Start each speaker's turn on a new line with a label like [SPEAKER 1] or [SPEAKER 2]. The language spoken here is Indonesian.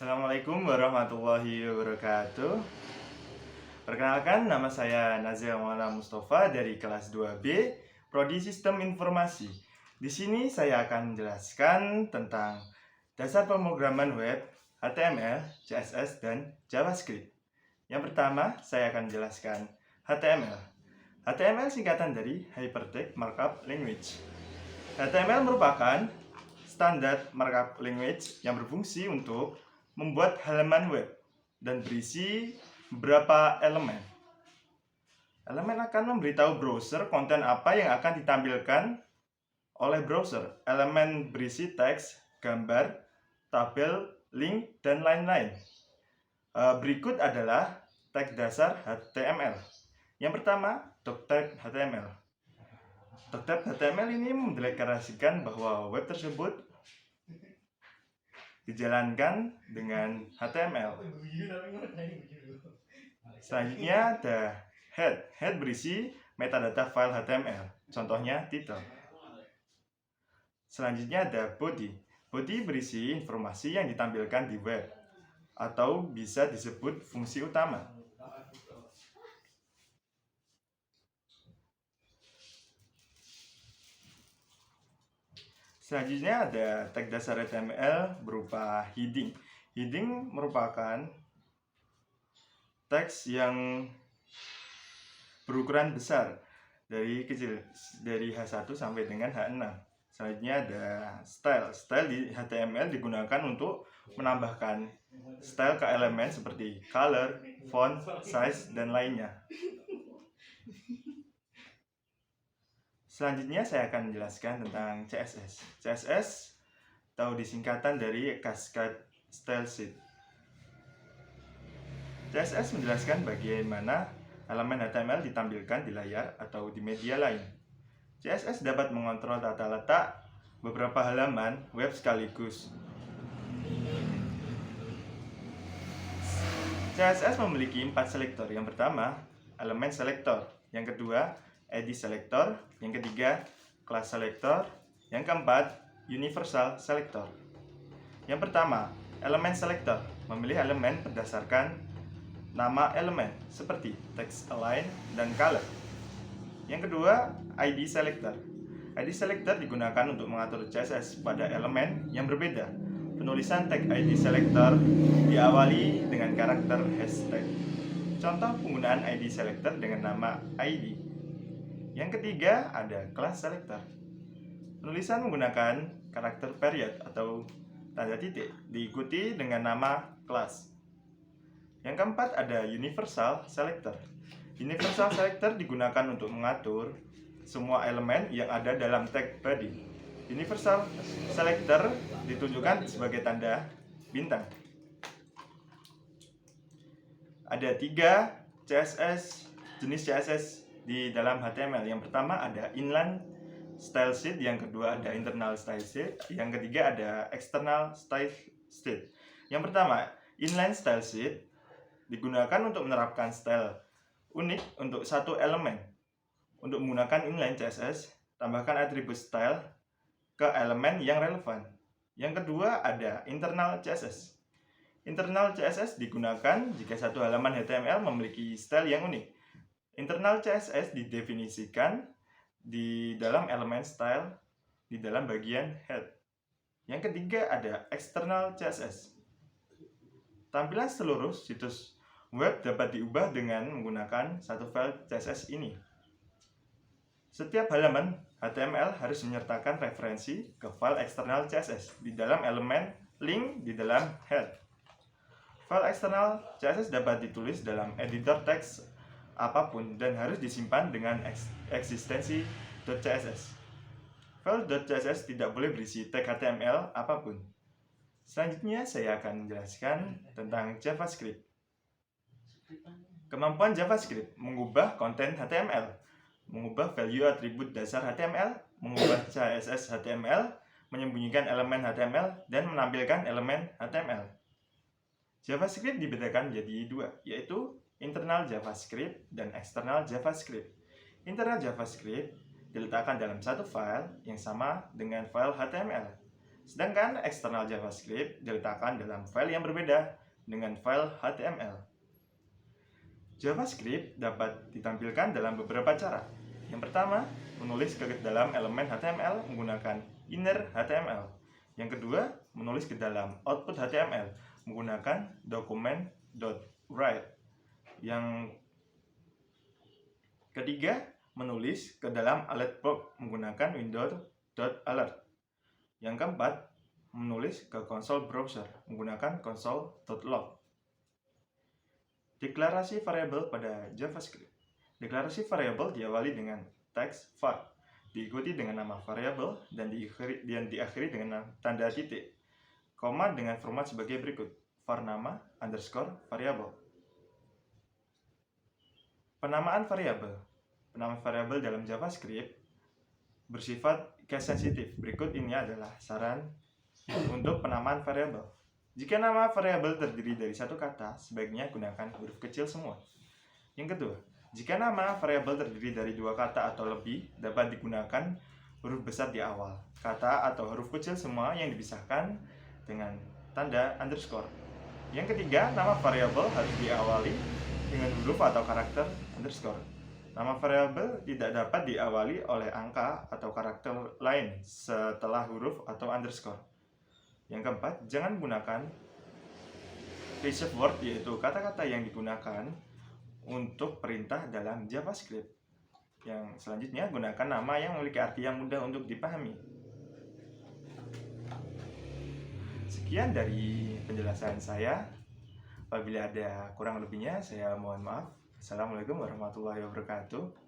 [SPEAKER 1] Assalamualaikum warahmatullahi wabarakatuh. Perkenalkan, nama saya Nazil Maulana Mustafa dari kelas 2B, Prodi Sistem Informasi. Di sini saya akan menjelaskan tentang dasar pemrograman web, HTML, CSS, dan JavaScript. Yang pertama, saya akan menjelaskan HTML. HTML singkatan dari Hypertext Markup Language. HTML merupakan standar markup language yang berfungsi untuk membuat halaman web dan berisi beberapa elemen. Elemen akan memberitahu browser konten apa yang akan ditampilkan oleh browser. Elemen berisi teks, gambar, tabel, link, dan lain-lain. Berikut adalah tag dasar HTML. Yang pertama, doctype HTML. Doctype HTML ini mendeklarasikan bahwa web tersebut dijalankan dengan HTML. Selanjutnya ada head. Head berisi metadata file HTML. Contohnya title. Selanjutnya ada body. Body berisi informasi yang ditampilkan di web atau bisa disebut fungsi utama. Selanjutnya ada tag dasar HTML berupa heading. Heading merupakan teks yang berukuran besar dari H1 sampai dengan H6. Selanjutnya ada style. Style di HTML digunakan untuk menambahkan style ke elemen seperti color, font, size, dan lainnya. Selanjutnya saya akan menjelaskan tentang CSS. CSS atau disingkatan dari Cascade Style Sheet. CSS menjelaskan bagaimana elemen HTML ditampilkan di layar atau di media lain. CSS dapat mengontrol tata letak beberapa halaman web sekaligus. CSS memiliki 4 selektor. Yang pertama, elemen selektor. Yang kedua, ID selektor. Yang ketiga, class selektor. Yang keempat, universal selektor. Yang pertama, elemen selektor. Memilih elemen berdasarkan nama elemen seperti text align dan color. Yang kedua, ID selector. ID selector digunakan untuk mengatur CSS pada elemen yang berbeda. Penulisan tag ID selector diawali dengan karakter hashtag. Contoh penggunaan ID selector dengan nama ID. Yang ketiga ada class selector. Penulisan menggunakan karakter period atau tanda titik diikuti dengan nama class. Yang keempat ada universal selector. Universal selector digunakan untuk mengatur semua elemen yang ada dalam tag body. Universal selector ditunjukkan sebagai tanda bintang. Ada 3 jenis CSS di dalam HTML. Yang pertama ada inline style sheet, yang kedua ada internal style sheet, yang ketiga ada external style sheet. Yang pertama, inline style sheet digunakan untuk menerapkan style unik untuk satu elemen. Untuk menggunakan inline CSS, tambahkan atribut style ke elemen yang relevan. Yang kedua ada internal CSS. Internal CSS digunakan jika satu halaman HTML memiliki style yang unik. Internal CSS didefinisikan di dalam elemen style di dalam bagian head. Yang ketiga ada external CSS. Tampilan seluruh situs web dapat diubah dengan menggunakan satu file CSS ini. Setiap halaman HTML harus menyertakan referensi ke file eksternal CSS di dalam elemen link di dalam head. File eksternal CSS dapat ditulis dalam editor teks apapun dan harus disimpan dengan eksistensi .css. File .css tidak boleh berisi tag HTML apapun. Selanjutnya saya akan menjelaskan tentang JavaScript. Kemampuan JavaScript mengubah konten HTML, mengubah value atribut dasar HTML, mengubah CSS HTML, menyembunyikan elemen HTML, dan menampilkan elemen HTML. JavaScript dibedakan menjadi 2, yaitu internal JavaScript dan external JavaScript. Internal JavaScript diletakkan dalam satu file yang sama dengan file HTML. Sedangkan eksternal JavaScript diletakkan dalam file yang berbeda dengan file HTML. JavaScript dapat ditampilkan dalam beberapa cara. Yang pertama, menulis ke dalam elemen HTML menggunakan inner HTML. Yang kedua, menulis ke dalam output HTML menggunakan document.write. Yang ketiga, menulis ke dalam alert box menggunakan window.alert. Yang keempat, menulis ke console browser menggunakan console.log. Deklarasi variabel pada JavaScript. Deklarasi variabel diawali dengan teks var, diikuti dengan nama variabel dan diakhiri dengan tanda titik, koma dengan format sebagai berikut: var nama underscore variabel. Penamaan variabel. Penamaan variabel dalam JavaScript bersifat case sensitif. Berikut ini adalah saran untuk penamaan variabel. Jika nama variabel terdiri dari satu kata, sebaiknya gunakan huruf kecil semua. Yang kedua, jika nama variabel terdiri dari dua kata atau lebih, dapat digunakan huruf besar di awal kata atau huruf kecil semua yang dipisahkan dengan tanda underscore. Yang ketiga, nama variabel harus diawali dengan huruf atau karakter underscore. Nama variabel tidak dapat diawali oleh angka atau karakter lain setelah huruf atau underscore. Yang keempat, jangan gunakan reserved word, yaitu kata-kata yang digunakan untuk perintah dalam JavaScript. Yang selanjutnya, gunakan nama yang memiliki arti yang mudah untuk dipahami. Sekian dari penjelasan saya. Apabila ada kurang lebihnya, saya mohon maaf. Assalamualaikum warahmatullahi wabarakatuh.